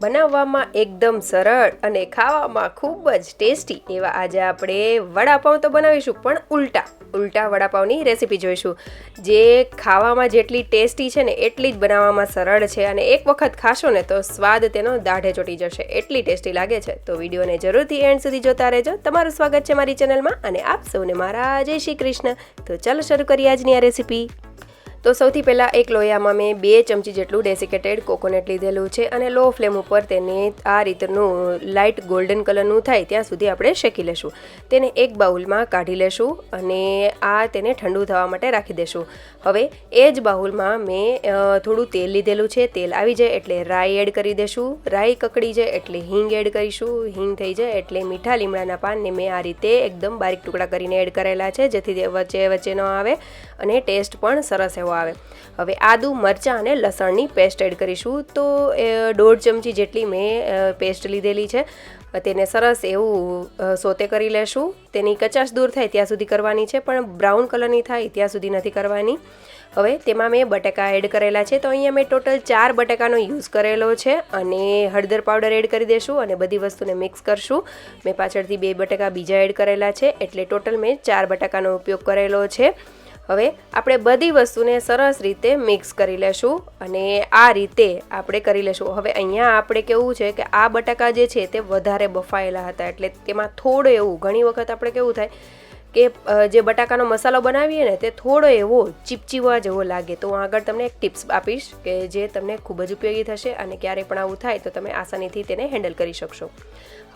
બનાવવામાં એકદમ સરળ અને ખાવામાં ખૂબ જ ટેસ્ટી એવા આજે આપણે વડાપાઉં તો બનાવીશું, પણ ઉલટા વડાપાઉંની રેસીપી જોઈશું, જે ખાવામાં જેટલી ટેસ્ટી છે ને એટલી જ બનાવવામાં સરળ છે. અને એક વખત ખાશો ને તો સ્વાદ તેનો દાઢે ચોટી જશે, એટલી ટેસ્ટી લાગે છે. તો વિડીયોને જરૂરથી એન્ડ સુધી જોતા રહેજો. તમારું સ્વાગત છે મારી ચેનલમાં અને આપ સૌને મારા જય શ્રી કૃષ્ણ. તો ચાલો શરૂ કરીએ આજની આ રેસીપી. તો સૌથી પહેલાં એક લોયામાં મેં 2 ચમચી જેટલું ડેસિકેટેડ કોકોનટ લીધેલું છે અને લો ફ્લેમ ઉપર તેને આ રીતનું લાઇટ ગોલ્ડન કલરનું થાય ત્યાં સુધી આપણે શેકી લેશું. તેને એક બાઉલમાં કાઢી લેશું અને તેને ઠંડુ થવા માટે રાખી દેશું. હવે એ જ બાઉલમાં મેં થોડું તેલ લીધેલું છે. તેલ આવી જાય એટલે રાઈ એડ કરી દેશું. રાઈ કકડી જાય એટલે હિંગ એડ કરીશું. હિંગ થઈ જાય એટલે મીઠા લીમડાના પાનને મેં આ રીતે એકદમ બારીક ટુકડા કરીને એડ કરેલા છે, જેથી તે વચ્ચે ન આવે અને ટેસ્ટ પણ સરસ એવો આવે. હવે આદુ, મરચાં અને લસણની પેસ્ટ એડ કરીશું. તો 1.5 ચમચી જેટલી મેં પેસ્ટ લીધેલી છે. તેને સરસ એવું સોતે કરી લેશું. તેની કચાશ દૂર થાય ત્યાં સુધી કરવાની છે, પણ બ્રાઉન કલરની થાય ત્યાં સુધી નથી કરવાની. હવે તેમાં મેં બટાકા એડ કરેલા છે. તો અહીંયા મેં ટોટલ 4 બટાકાનો યુઝ કરેલો છે અને હળદર પાવડર એડ કરી દઈશું અને બધી વસ્તુને મિક્સ કરશું. મેં પાછળથી 2 બટાકા બીજા એડ કરેલા છે, એટલે ટોટલ મેં 4 બટાકાનો ઉપયોગ કરેલો છે. હવે આપણે બધી વસ્તુને સરસ રીતે મિક્સ કરી લેશું અને આ રીતે આપણે કરી લેશું. હવે અહીંયા આપણે કેવું છે કે આ બટાકા જે છે તે વધારે બફાયેલા હતા, એટલે તેમાં થોડું એવું, ઘણી વખત આપણે કેવું થાય કે જે બટાકાનો મસાલો બનાવીએ ને તે થોડો એવો ચીપચીવા જેવો લાગે. તો હું આગળ તમને એક ટિપ્સ આપીશ કે જે તમને ખૂબ જ ઉપયોગી થશે અને ક્યારેય પણ આવું થાય તો તમે આસાનીથી તેને હેન્ડલ કરી શકશો.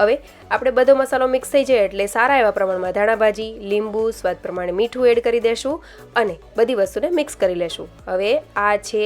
હવે આપણે બધો મસાલો મિક્સ થઈ જાય એટલે સારા એવા પ્રમાણમાં ધાણાભાજી, લીંબુ, સ્વાદ પ્રમાણે મીઠું એડ કરી દેશું અને બધી વસ્તુને મિક્સ કરી લેશું. હવે આ છે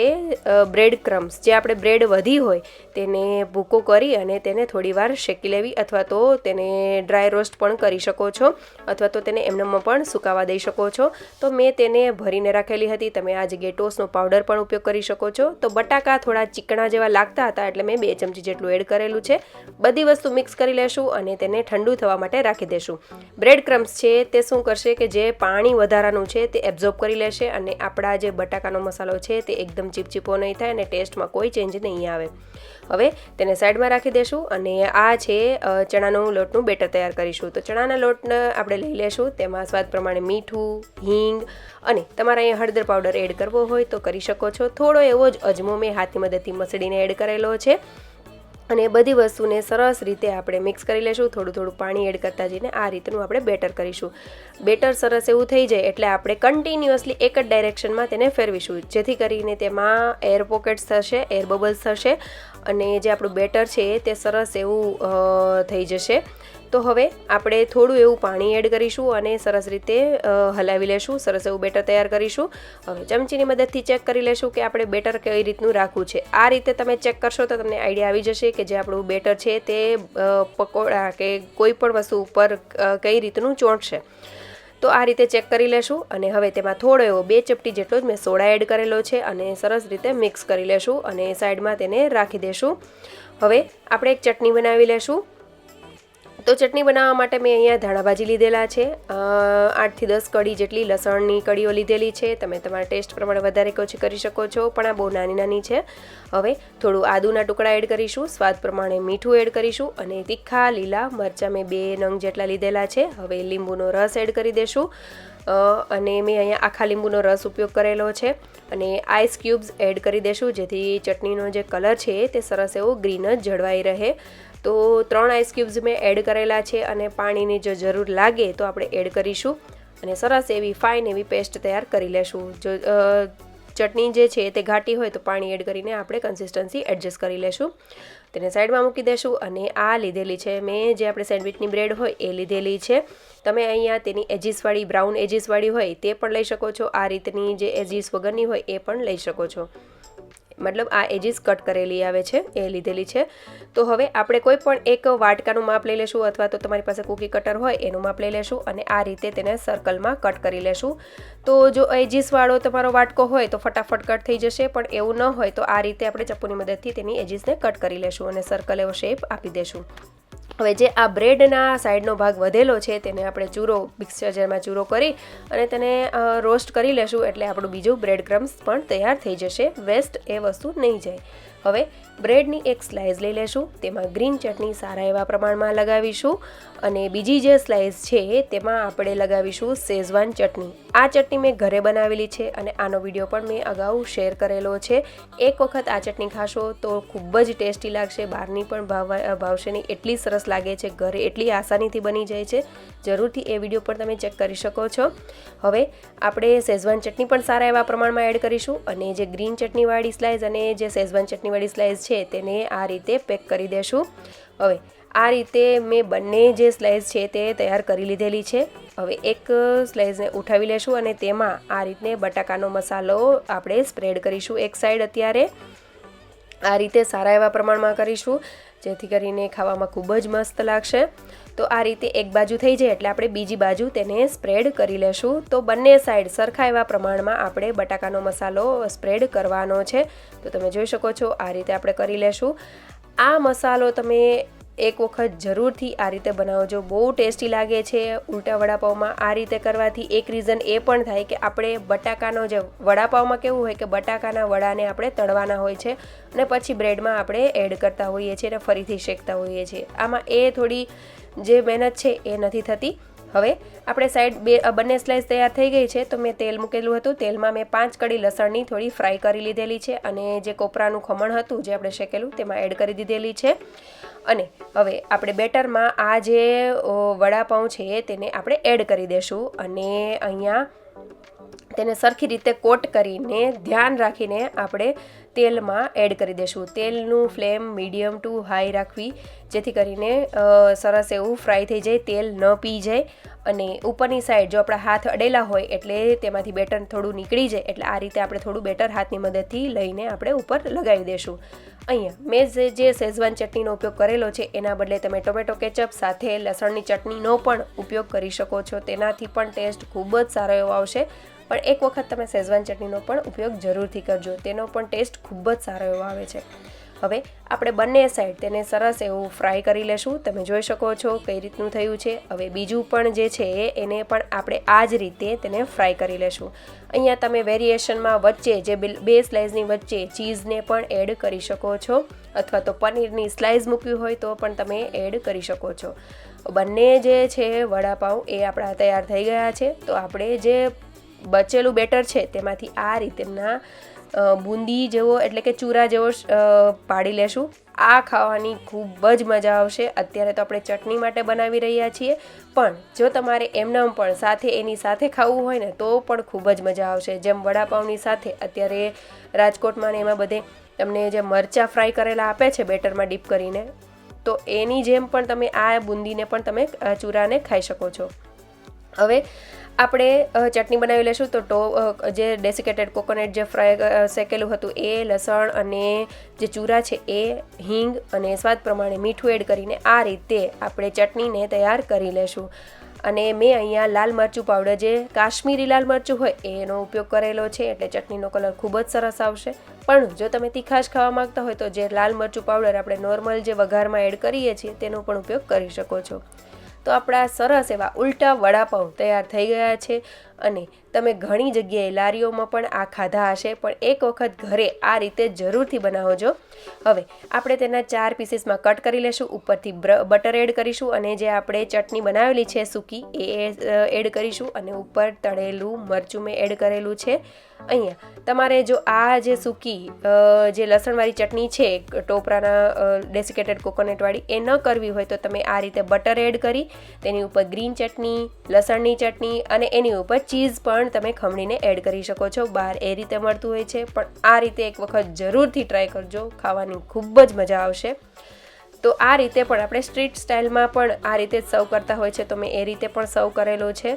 બ્રેડ ક્રમ્સ, જે આપણે બ્રેડ વધી હોય તેને ભૂકો કરી અને તેને થોડીવાર શેકી લેવી, અથવા તો તેને ડ્રાય રોસ્ટ પણ કરી શકો છો, અથવા તો તેને એમનેમાં પણ સુકાવા દઈ શકો છો. તો મેં તેને ભરીને રાખેલી હતી. તમે આ જગ્યાએ ટોસનો પાવડર પણ ઉપયોગ કરી શકો છો. તો બટાકા થોડા ચીકણા જેવા લાગતા હતા એટલે મેં 2 ચમચી જેટલું એડ કરેલું છે. બધી વસ્તુ મિક્સ કરી લેશું અને તેને ઠંડુ થવા માટે રાખી દેશું. બ્રેડ ક્રમ્સ છે તે શું કરશે કે જે પાણી વધારાનું છે તે એબ્ઝોર્બ કરી લેશે અને આપણા જે બટાકાનો મસાલો છે તે એકદમ ચીપચીપો નહીં થાય અને ટેસ્ટમાં કોઈ ચેન્જ નહીં આવે. હવે તેને સાઈડમાં રાખી દેશું અને આ છે ચણાનો લોટનું બેટર તૈયાર કરીશું. તો ચણાના લોટને આપણે લઈ લેશું. તેમાં સ્વાદ પ્રમાણે મીઠું, હિંગ અને તમારે અહીંયા હળદર પાવડર એડ કરવો હોય તો કરી શકો છો. થોડો એવો જ અજમો મેં હાથની મદદથી મસળીને એડ કરેલો છે અને બધી વસ્તુને સરસ રીતે આપણે મિક્સ કરી લેશું. થોડું પાણી એડ કરતા જઈને આ રીતનું આપણે બેટર કરીશું. બેટર સરસ એવું થઈ જાય એટલે આપણે કન્ટિન્યુઅસલી એક જ ડાયરેક્શનમાં તેને ફેરવીશું, જેથી કરીને તેમાં એર પોકેટ્સ થશે, એર બબલ્સ થશે અને જે આપણું બેટર છે તે સરસ એવું થઈ જશે. તો હવે આપણે થોડું એવું પાણી એડ કરીશું અને સરસ રીતે હલાવી લેશું. સરસ એવું બેટર તૈયાર કરીશું. હવે ચમચીની મદદથી ચેક કરી લેશું કે આપણે બેટર કઈ રીતનું રાખવું છે. આ રીતે તમે ચેક કરશો તો તમને આઈડિયા આવી જશે કે જે આપણું બેટર છે તે પકોડા કે કોઈ પણ વસ્તુ ઉપર કઈ રીતનું ચોંટશે. તો આ રીતે ચેક કરી લેશું અને હવે તેમાં થોડો એવો 2 ચપટી જેટલો જ મેં સોડા એડ કરેલો છે અને સરસ રીતે મિક્સ કરી લેશું અને સાઈડમાં તેને રાખી દેશું. હવે આપણે એક ચટણી બનાવી લેશું. તો ચટણી બનાવવા માટે મેં અહીંયા ધાણાભાજી લીધેલા છે, 8 થી 10 કળી જેટલી લસણની કળીઓ લીધેલી છે. તમે તમારા ટેસ્ટ પ્રમાણે વધારે કે ઓછી કરી શકો છો, પણ આ બહુ નાની છે. હવે થોડું આદુના ટુકડા એડ કરીશું, સ્વાદ પ્રમાણે મીઠું એડ કરીશું અને તીખા લીલા મરચાં મેં 2 નંગ જેટલા લીધેલા છે. હવે લીંબુનો રસ એડ કરી દેશું અને મેં અહીંયા આખા લીંબુનો રસ ઉપયોગ કરેલો છે અને આઈસ ક્યુબ્સ એડ કરી દેશું, જેથી ચટણીનો જે કલર છે તે સરસ એવો ગ્રીન જ જળવાઈ રહે. તો 3 આઈસ ક્યુબ્સ મેં એડ કરેલા છે અને પાણીની જો જરૂર લાગે તો આપણે એડ કરીશું અને સરસ એવી ફાઇન એવી પેસ્ટ તૈયાર કરી લેશું. જો ચટણી જે છે તે ઘાટી હોય તો પાણી એડ કરીને આપણે કન્સિસ્ટન્સી એડજસ્ટ કરી લેશું. તેને સાઈડમાં મૂકી દેશું અને આ લીધેલી છે મેં, જે આપણે સેન્ડવિચની બ્રેડ હોય એ લીધેલી છે. તમે અહીંયા તેની એજીસવાળી, બ્રાઉન એજીસવાળી હોય તે પણ લઈ શકો છો. આ રીતની જે એજીસ વગરની હોય એ પણ લઈ શકો છો. મતલબ આ એજીસ કટ કરેલી આવે છે એ લીધેલી છે. તો હવે આપણે કોઈ પણ એક વાટકાનું માપ લઈ લેશું, અથવા તો તમારી પાસે કૂકી કટર હોય એનું માપ લઈ લેશું અને આ રીતે તેને સર્કલમાં કટ કરી લેશું. તો જો એજીસવાળો તમારો વાટકો હોય તો ફટાફટ કટ થઈ જશે, પણ એવું ન હોય તો આ રીતે આપણે ચપ્પુની મદદથી તેની એજીસને કટ કરી લેશું અને સર્કલ એવો શેપ આપી દેશું. હવે જે આ બ્રેડના સાઈડનો ભાગ વધેલો છે તેને આપણે મિક્સર જારમાં ચૂરો કરી અને તેને રોસ્ટ કરી લેશું, એટલે આપણું બીજું બ્રેડ ક્રમ્સ પણ તૈયાર થઈ જશે. વેસ્ટ એ વસ્તુ નહીં જાય. હવે બ્રેડની એક સ્લાઇસ લઈ લેશું, તેમાં ગ્રીન ચટણી સારા એવા પ્રમાણમાં લગાવીશું અને બીજી જે સ્લાઇસ છે તેમાં આપણે લગાવીશું શેઝવાન ચટણી. આ ચટણી મેં ઘરે બનાવેલી છે અને આનો વિડીયો પણ મેં અગાઉ શેર કરેલો છે. એક વખત આ ચટણી ખાશો તો ખૂબ જ ટેસ્ટી લાગશે, બહારની પણ ભાવશે નહીં, એટલી સરસ લાગે છે, ઘરે એટલી આસાનીથી બની જાય છે. જરૂરથી એ વિડીયો પણ તમે ચેક કરી શકો છો. હવે આપણે શેઝવાન ચટણી પણ સારા એવા પ્રમાણમાં એડ કરીશું અને જે ગ્રીન ચટણીવાળી સ્લાઇસ અને જે શેઝવાન ચટણીવાળી સ્લાઇસ છે તેને આ રીતે પેક કરી દેશું. હવે આ રીતે મેં બંને જે સ્લાઇસ છે તે તૈયાર કરી લીધેલી છે. હવે એક સ્લાઇસને ઉઠાવી લેશું અને તેમાં આ રીતે બટાકાનો મસાલો આપણે સ્પ્રેડ કરીશું એક સાઈડ. અત્યારે આ રીતે સારા એવા પ્રમાણમાં કરીશું જેથી કરીને ખાવામાં ખૂબ જ મસ્ત લાગશે. તો આ રીતે એક બાજુ થઈ જાય એટલે આપણે બીજી બાજુ તેને સ્પ્રેડ કરી લેશું. તો બંને સાઈડ સરખા એવા પ્રમાણમાં આપણે બટાકાનો મસાલો સ્પ્રેડ કરવાનો છે. તો તમે જોઈ શકો છો આ રીતે આપણે કરી લેશું. આ મસાલો તમે એક વખત જરૂરથી આ રીતે બનાવજો, બહુ ટેસ્ટી લાગે છે ઉલટા વડાપાવમાં. આ રીતે કરવાથી એક રીઝન એ પણ થાય કે આપણે બટાકાનો જે વડાપાવમાં કેવું હોય કે બટાકાના વડાને આપણે તળવાના હોય છે અને પછી બ્રેડમાં આપણે એડ કરતા હોઈએ છીએ અને ફરીથી શેકતા હોઈએ છીએ. આમાં એ થોડી જે મહેનત છે એ નથી થતી. હવે આપણે સાઈડ બંને સ્લાઇસ તૈયાર થઈ ગઈ છે તો મેં તેલ મૂકેલું હતું, તેલમાં મેં 5 કળી લસણની થોડી ફ્રાય કરી લીધેલી છે અને જે કોપરાનું ખમણ હતું જે આપણે શેકેલું તેમાં એડ કરી દીધેલી છે. અને હવે આપણે બેટરમાં આ જે વડાપાઉં છે તેને આપણે એડ કરી દેશું અને અહીંયા તેને સરખી રીતે કોટ કરીને ધ્યાન રાખીને આપણે તેલમાં એડ કરી દઈશું. તેલનું ફ્લેમ મીડિયમ ટુ હાઈ રાખવી જેથી કરીને સરસ એવું ફ્રાય થઈ જાય, તેલ ન પી જાય. અને ઉપરની સાઈડ જો આપણા હાથ અડેલા હોય એટલે તેમાંથી બેટર થોડું નીકળી જાય, એટલે આ રીતે આપણે થોડું બેટર હાથની મદદથી લઈને આપણે ઉપર લગાવી દઈશું. અહીંયા મેં જે શેઝવાન ચટણીનો ઉપયોગ કરેલો છે એના બદલે તમે ટોમેટો કેચઅપ સાથે લસણની ચટણીનો પણ ઉપયોગ કરી શકો છો, તેનાથી પણ ટેસ્ટ ખૂબ જ સારો એવો આવશે. પણ એક વખત તમે શેઝવાન ચટણીનો પણ ઉપયોગ જરૂરથી કરજો, તેનો પણ ટેસ્ટ ખૂબ જ સારો એવો આવે છે. હવે આપણે બંને સાઈડ તેને સરસ એવું ફ્રાય કરી લેશું. તમે જોઈ શકો છો કઈ રીતનું થયું છે. હવે બીજું પણ જે છે એને પણ આપણે આ જ રીતે તેને ફ્રાય કરી લેશું. અહીંયા તમે વેરિએશનમાં વચ્ચે જે બે સ્લાઇસની વચ્ચે ચીઝને પણ એડ કરી શકો છો અથવા તો પનીરની સ્લાઇસ મૂકવી હોય તો પણ તમે એડ કરી શકો છો. બંને જે છે વડાપાઉં એ આપણા તૈયાર થઈ ગયા છે. તો આપણે જે બચેલું બેટર છે તેમાંથી આ રીતના બુંદી જેવો એટલે કે ચૂરા જેવો પાડી લેશું. આ ખાવાની ખૂબ જ મજા આવશે. અત્યારે તો આપણે ચટણી માટે બનાવી રહ્યા છીએ, પણ જો તમારે એમનેમ પણ સાથે એની સાથે ખાવું હોય ને તો પણ ખૂબ જ મજા આવશે. જેમ વડાપાઉંની સાથે અત્યારે રાજકોટમાં ને એમાં બધે તમને જે મરચાં ફ્રાય કરેલા આપે છે બેટરમાં ડીપ કરીને, તો એની જેમ પણ તમે આ બુંદીને પણ તમે ચૂરાને ખાઈ શકો છો. હવે આપણે ચટણી બનાવી લઈશું. તો જે ડેસિકેટેડ કોકોનટ જે ફ્રાય શેકેલું હતું એ, લસણ અને જે ચૂરા છે એ, હિંગ અને સ્વાદ પ્રમાણે મીઠું એડ કરીને આ રીતે આપણે ચટણીને તૈયાર કરી લેશું. અને મેં અહીંયા લાલ મરચું પાવડર, જે કાશ્મીરી લાલ મરચું હોય એનો ઉપયોગ કરેલો છે એટલે ચટણીનો કલર ખૂબ જ સરસ આવશે. પણ જો તમે તીખાશ ખાવા માગતા હોય તો જે લાલ મરચું પાવડર આપણે નોર્મલ જે વઘારમાં એડ કરીએ છીએ તેનો પણ ઉપયોગ કરી શકો છો. તો આપણા સરસ એવા ઉલટા વડાપાઉં તૈયાર થઈ ગયા છે અને તમે ઘણી જગ્યાએ લારીઓમાં પણ આ ખાધા હશે, પણ એક વખત ઘરે આ રીતે જરૂરથી બનાવજો. હવે આપણે તેના 4 પીસીસમાં કટ કરી લેશું. ઉપરથી બટર એડ કરીશું અને જે આપણે ચટણી બનાવેલી છે સૂકી એ એડ કરીશું અને ઉપર તળેલું મરચું મેં એડ કરેલું છે. અહીંયા તમારે જો આ જે સૂકી જે લસણવાળી ચટણી છે ટોપરાના ડેસિકેટેડ કોકોનટવાળી એ ન કરવી હોય તો તમે આ રીતે બટર એડ કરી તેની ઉપર ગ્રીન ચટણી, લસણની ચટણી અને એની ઉપર ચીઝ પણ તમે ખમણીને એડ કરી શકો છો. બહાર એ રીતે મળતું હોય છે, પણ આ રીતે એક વખત જરૂરથી ટ્રાય કરજો, ખાવાની ખૂબ જ મજા આવશે. તો આ રીતે પણ આપણે સ્ટ્રીટ સ્ટાઇલમાં પણ આ રીતે જ સર્વ કરતા હોય છે, તો મેં એ રીતે પણ સર્વ કરેલો છે.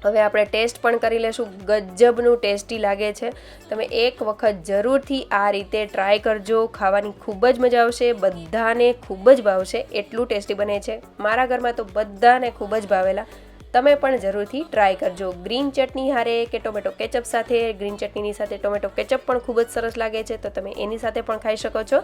હવે આપણે ટેસ્ટ પણ કરી લેશું. ગજબનું ટેસ્ટી લાગે છે. તમે એક વખત જરૂરથી આ રીતે ટ્રાય કરજો, ખાવાની ખૂબ જ મજા આવશે. બધાને ખૂબ જ ભાવશે, એટલું ટેસ્ટી બને છે. મારા ઘરમાં તો બધાને ખૂબ જ ભાવેલા. તમે પણ જરૂરથી ટ્રાય કરજો. ગ્રીન ચટણી હારે કે ટોમેટો કેચઅપ સાથે, ગ્રીન ચટણીની સાથે ટોમેટો કેચઅપ પણ ખૂબ જ સરસ લાગે છે, તો તમે એની સાથે પણ ખાઈ શકો છો.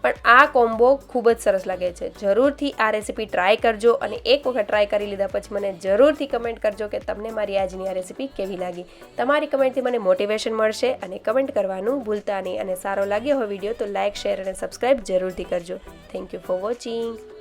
પણ આ કોમ્બો ખૂબ જ સરસ લાગે છે. જરૂરથી આ રેસીપી ટ્રાય કરજો અને એક વખત ટ્રાય કરી લીધા પછી મને જરૂરથી કમેન્ટ કરજો કે તમને મારી આજની આ રેસીપી કેવી લાગી. તમારી કમેન્ટથી મને મોટિવેશન મળશે અને કમેન્ટ કરવાનું ભૂલતા નહીં. અને સારો લાગ્યો હોય વિડીયો તો લાઇક, શેર અને સબસ્ક્રાઈબ જરૂરથી કરજો. Thank you for watching.